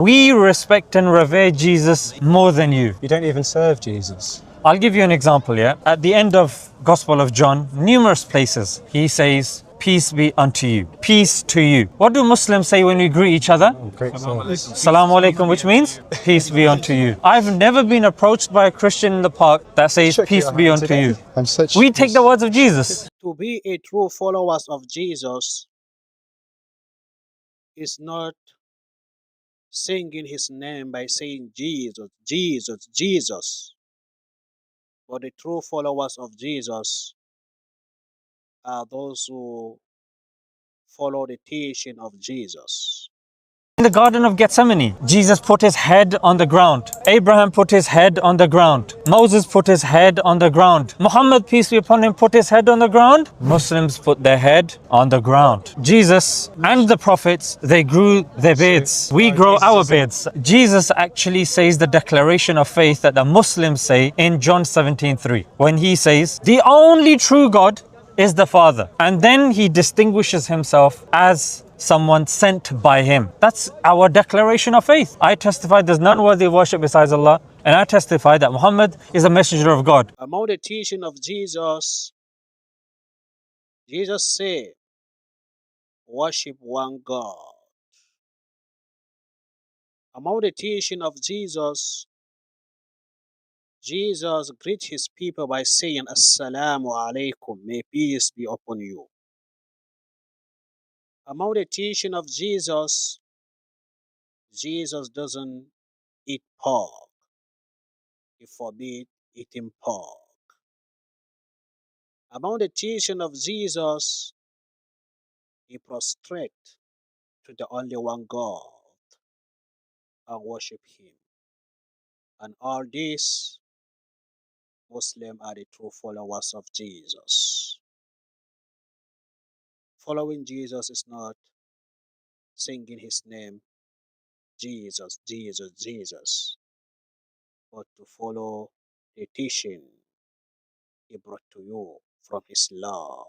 We respect and revere Jesus more than you. You don't even serve Jesus. I'll give you an example, yeah? At the end of Gospel of John, numerous places, he says, peace be unto you. Peace to you. What do Muslims say when we greet each other? Great service. Assalamu alaikum, which means peace be unto you. I've never been approached by a Christian in the park that says peace be unto you. We take the words of Jesus. To be a true follower of Jesus is not singing his name by saying Jesus, Jesus, Jesus. But the true followers of Jesus are those who follow the teaching of Jesus. In the Garden of Gethsemane, Jesus put his head on the ground. Abraham put his head on the ground. Moses put his head on the ground. Muhammad, peace be upon him, put his head on the ground. Muslims put their head on the ground. Jesus and the prophets, they grew their beards. We grow our beards. Jesus actually says the declaration of faith that the Muslims say in John 17:3, when he says, the only true God is the Father. And then he distinguishes himself as someone sent by him. That's our declaration of faith. I testify there's none worthy of worship besides Allah, and I testify that Muhammad is a messenger of God. Among the teaching of Jesus, Jesus said, worship one God. Among the teaching of Jesus, Jesus greet his people by saying, Assalamu alaikum, may peace be upon you. Among the teaching of Jesus, Jesus doesn't eat pork. He forbid eating pork. Among the teaching of Jesus, he prostrate to the only one God and worship him. And all these Muslims are the true followers of Jesus. Following Jesus is not singing his name, Jesus, Jesus, Jesus, but to follow the teaching he brought to you from his Lord.